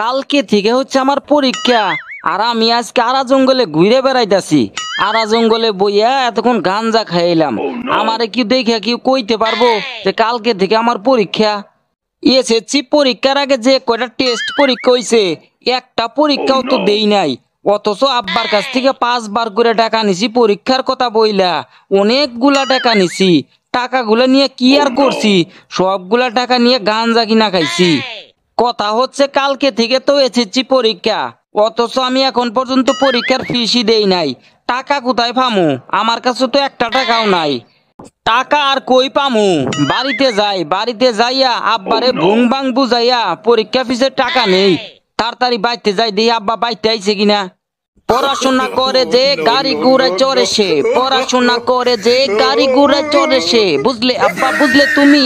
কালকে থেকে হচ্ছে আমার পরীক্ষা। আর আমি আজকে আরা জঙ্গলে ঘুরে বেড়াইতাছি। আরা জঙ্গলে বইয়া এতক্ষণ গাঞ্জা খাইলাম। আমারে কি দেখে কি কইতে পারবো যে কালকে থেকে আমার পরীক্ষা? এসএসসি পরীক্ষার আগে যে কয়টা টেস্ট পরীক্ষা হইছে, একটা পরীক্ষাও তো দেই নাই। অথচ আব্বার কাছ থেকে 5 বার করে টাকা নিছি পরীক্ষার কথা বইলা। অনেকগুলা টাকা নিছি। টাকাগুলা নিয়ে কি আর করছি? সবগুলা টাকা নিয়ে গাঞ্জা কিনা খাইছি। কথা হচ্ছে কালকে থেকে তো এসএসসি পরীক্ষা, অথচ আমি এখন পর্যন্ত পরীক্ষার ফিসই দেই নাই। টাকা কোথায় পামু? আমার কাছে তো একটা টাকাও নাই। টাকা আর কই পামু? বাড়িতে যাইয়া আব্বারে ভুং বাং বুঝাইয়া পরীক্ষা ফিসের টাকা নেই। তাড়াতাড়ি বাইতে যাই দেখি আব্বা বাইতে আইছে কিনা। পড়াশোনা করে যে গাড়ি ঘোড়ায় চড়ে সে, পড়াশোনা করে যে গাড়ি ঘোড়ায় চড়ে সে। বুঝলে আব্বা, বুঝলে তুমি?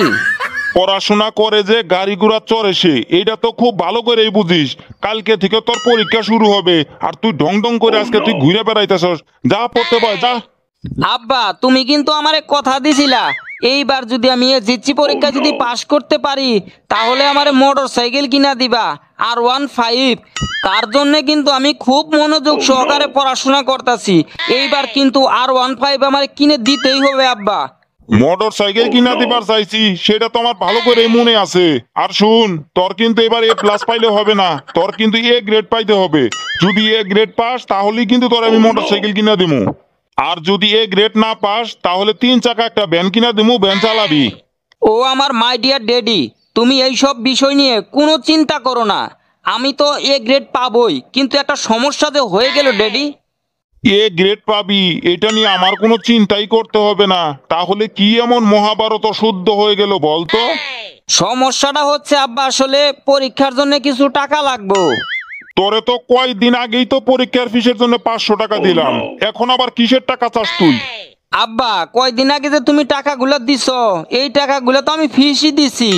পড়াশোনা করে যে গাড়ি ঘোড়া চড়ে সে, এটা তো খুব ভালো করেই বুঝিস। কালকে থেকে তোর পরীক্ষা শুরু হবে, আর তুই ঢং ঢং করে আজকে তুই ঘুরে বেড়াইতেছস। যা পড়তে পার, যা। আব্বা, তুমি কিন্তু আমারে কথা দিছিলা এইবার যদি আমি এসএসসি পরীক্ষা যদি পাশ করতে পারি তাহলে আমারে মোটর সাইকেল কিনা দিবা, R15। তার জন্য কিন্তু আমি খুব মনোযোগ সহকারে পড়াশোনা করতেছি। এইবার কিন্তু R15 আমার কিনে দিতেই হবে আব্বা। মোটর সাইকেল কিনা দিবার চাইছি, সেটা তো আমার ভালো করে মনে আছে। আর শুন, তোর কিন্তু এবার A+ পাইলে হবে না, তোর কিন্তু A গ্রেড পাইতে হবে। যদি A গ্রেড পাস তাহলেই কিন্তু তোর আমি মোটর সাইকেল কিনা দিমু। আর যদি A গ্রেড না পাস তাহলে 3 চাকা একটা ভ্যান কিনা দিমু, ভ্যান চালাবি। ও আমার মাই ডিয়ার ড্যাডি, তুমি এই সব বিষয় নিয়ে কোনো চিন্তা করো না। আমি তো A গ্রেড পাবই, কিন্তু একটা সমস্যা যে হয়ে গেল ড্যাডি। A গ্রেড পাবি, এটা নিয়ে আমার কোনো চিন্তাই করতে হবে না। তাহলে কি এমন মহাভারত শুদ্ধ হয়ে গেল বলতো? সমস্যাটা হচ্ছে আব্বা, আসলে পরীক্ষার জন্য কিছু টাকা লাগবে। তোরে তো কয়দিন আগেই তো পরীক্ষার ফিসের জন্য 500 টাকা দিলাম, এখন আবার কিসের টাকা চাস তুই? আব্বা, কয়দিন আগে যে তুমি টাকাগুলো দিছ, এই টাকাগুলো তো আমি ফিসই দিছি।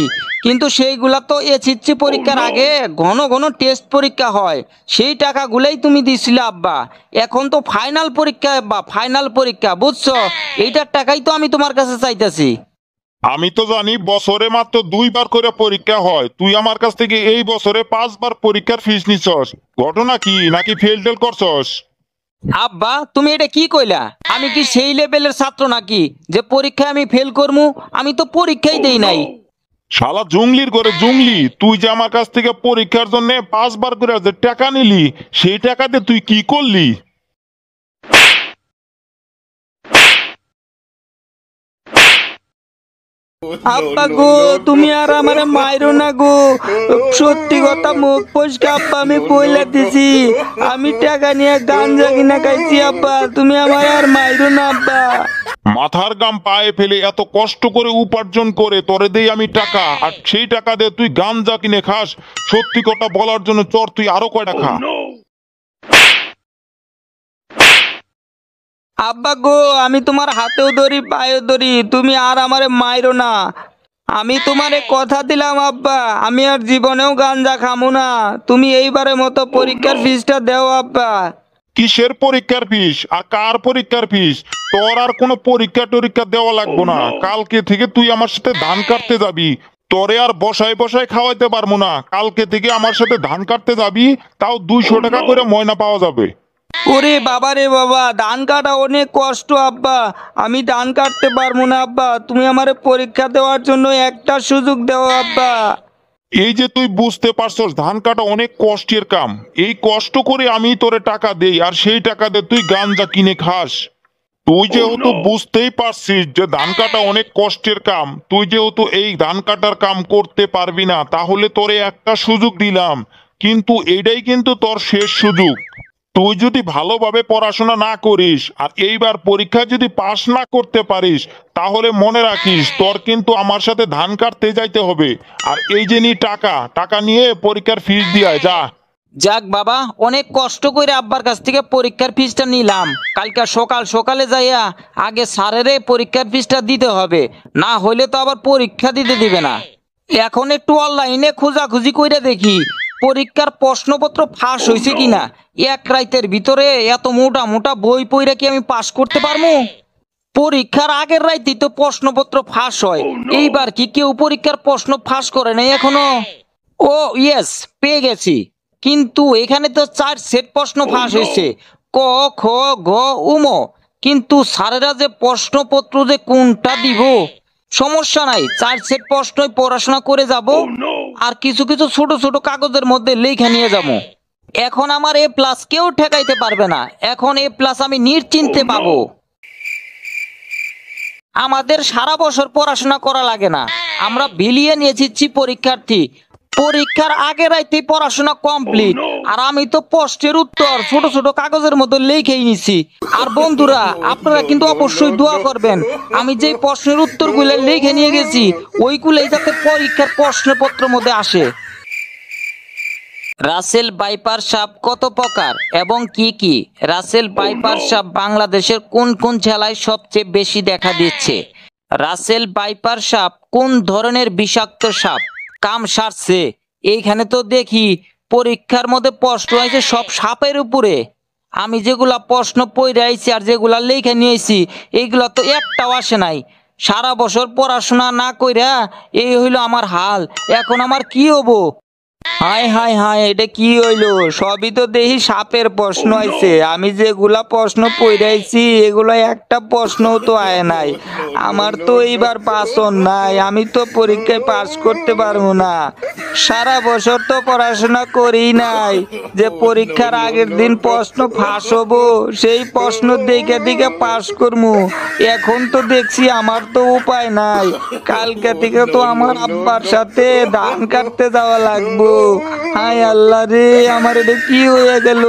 কিন্তু সেইগুলা তো এসএসসি পরীক্ষার আগে ঘন ঘন টেস্ট পরীক্ষা হয়, সেই টাকাগুলাই তুমি দিছিলে আব্বা। এখন তো ফাইনাল পরীক্ষা আব্বা, ফাইনাল পরীক্ষা, বুঝছো? এইটার টাকাই তো আমি তোমার কাছে চাইতেছি। আমি তো জানি বছরে মাত্র 2 বার করে পরীক্ষা হয়, তুই আমার কাছ থেকে এই বছরে 5 বার পরীক্ষার ফিস নিছস। ঘটনা কি, নাকি ফেল টেল করছস? আব্বা, তুমি এটা কি কইলা? আমি কি সেই লেভেলের ছাত্র নাকি যে পরীক্ষায় আমি ফেল করবো? আমি তো পরীক্ষাই দেই নাই। শালা জুংলির করে জুংলি, তুই যে আমার কাছ থেকে পরীক্ষার জন্য 5 বার করে যে টাকা নিলি, সেই টাকাতে তুই কি করলি? আব্বা গো, তুমি আর আমারে মাইরো না গো। সত্যি কথা মুখ ফসকে আব্বা আমি কইলা দিছি, আমি টাকা নিয়ে গাঞ্জা কিনা খাইছি আব্বা। তুমি আমার আর মাইরো না আব্বা। মাথার গাম পায়ে ফেলে এত কষ্ট করে উপার্জন করে তোরে দেই আমি টাকা, আর সেই টাকা দিয়ে তুই গাঞ্জা কিনে খাস? সত্যি কথা বলার জন্য চর, তুই আরো কয়টা খা। আব্বা গো, আমি তোমার হাতেও ধরি পায়েও ধরি, তুমি আর আমারে মাইরো না। আমি তোমারে কথা দিলাম আব্বা, আমি আর জীবনেও গাঞ্জা খামু না। তুমি এইবারের মতো পরীক্ষার ফিসটা দেও আব্বা। কিসের পরীক্ষার ফিস আর কার পরীক্ষার ফিস? তোর আর কোনো পরীক্ষা টরীক্ষা দেওয়া লাগবো না। কালকে থেকে তুই আমার সাথে ধান কাটতে যাবি। তোরে আর বসায় বসায় খাওয়াইতে পারবো না। কালকে থেকে আমার সাথে ধান কাটতে যাবি, তাও 200 টাকা করে ময়না পাওয়া যাবে। ওরে বাবা রে বাবা, ধান কাটা অনেক কষ্ট আব্বা। আমি ধান কাটতে পারবো না আব্বা। তুমি আমারে পরীক্ষা দেওয়ার জন্য একটা সুযোগ দাও আব্বা। এই যে তুই বুঝতে পারছস ধান কাটা অনেক কষ্টের কাম, এই কষ্ট করে আমি তোরে টাকা দেই, আর সেই টাকা দিয়ে তুই গাঞ্জা কিনে খাস। তুই যেহেতু বুঝতেই পারছিস যে ধান কাটা অনেক কষ্টের কাম, তুই যেহেতু এই ধান কাটার কাম করতে পারবি না, তাহলে তোরে একটা সুযোগ দিলাম, কিন্তু এইটাই কিন্তু তোর শেষ সুযোগ। তুই যদি ভালোভাবে পড়াশোনা না করিস আর এইবার পরীক্ষা যদি পাশ না করতে পারিস, তাহলে মনে রাখিস তোর কিন্তু আমার সাথে ধান কাটতে যাইতে হবে। আর এই যে টাকা টাকা নিয়ে পরীক্ষার ফিস দিয়ে যা। যাক বাবা, অনেক কষ্ট করে আব্বার কাছ থেকে পরীক্ষার ফিসটা নিলাম। কালকে সকাল সকালে যাইয়া আগে স্যারেরে পরীক্ষার ফিসটা দিতে হবে, না হইলে তো আবার পরীক্ষা দিতে দিবে না। এখন একটু অনলাইনে খোঁজাখুঁজি কইরা দেখি পরীক্ষার প্রশ্নপত্র ফাঁস হয়েছে কিনা। এক রাইতের ভিতরে এত মোটা মোটা বই পইরা কি আমি পাশ করতে পারবো? পরীক্ষার আগের রাইতেই তো প্রশ্নপত্র ফাঁস হয়, এইবার কি কেউ পরীক্ষার প্রশ্ন ফাঁস করে নাই এখনো? ও ইয়েস, পেয়ে গেছি। কিন্তু এখানে তো 4 সেট প্রশ্ন ফাঁস হয়েছে, ক খ গ উম, কিন্তু স্যারেরা যে প্রশ্নপত্র যে কোনটা দিব। সমস্যা নাই, 4 সেট প্রশ্নই পড়াশোনা করে যাব, আর কিছু কিছু ছোট ছোট কাগজের মধ্যে লেখা নিয়ে যাব। এখন আমার এ প্লাস কেউ ঠেকাইতে পারবে না, এখন এ প্লাস আমি নিশ্চিন্তে পাবো। আমাদের সারা বছর পড়াশোনা করা লাগে না, আমরা বিলিয়ে নিয়েছি পরীক্ষার্থী। পরীক্ষার আগে রাইতে পড়াশোনা কমপ্লিট, আর আমি তো প্রশ্নের উত্তর ছোট ছোট কাগজের মধ্যে লিখেই নিছি। আর বন্ধুরা, আপনারা কিন্তু অবশ্যই দোয়া করবেন, আমি যে প্রশ্নের উত্তরগুলো লিখে নিয়ে গেছি ওইগুলোই যাতে পরীক্ষার প্রশ্নপত্রের মধ্যে আসে। রাসেল ভাইপার সাপ কত প্রকার এবং কি কি? রাসেল ভাইপার সাপ বাংলাদেশের কোন কোন জেলায় সবচেয়ে বেশি দেখা দিচ্ছে? রাসেল ভাইপার সাপ কোন ধরনের বিষাক্ত সাপ? কাম সারছে। এইখানে তো দেখি পরীক্ষার মধ্যে প্রশ্ন আছে সব সাপের উপরে। আমি যেগুলা প্রশ্ন পড়ে আইছি আর যেগুলা লেখা নিয়েছি এইগুলা তো একটাও আসে নাই। সারা বছর পড়াশোনা না কইরা এই হইলো আমার হাল, এখন আমার কি হবো? হায় হায় হায়, এটা কি হইলো? সবই তো দেখি সাপের প্রশ্ন আইছে, আমি যেগুলা প্রশ্ন পড়াইছি এগুলা একটা প্রশ্নও তো আয় নাই। আমার তো এইবার পাসন নাই, আমি তো পরীক্ষায় পাস করতে পারবো না। সারা বছর তো পড়াশোনা করি নাই যে পরীক্ষার আগের দিন প্রশ্ন ফাঁস হবো, সেই প্রশ্ন দেখে দেখে পাস করবো। এখন তো দেখছি আমার তো উপায় নাই, কালকে থেকে তো আমার আব্বার সাথে ধান কাটতে যাওয়া লাগবো। হায় আল্লাহ রে, আমার এটা কি হয়ে গেল?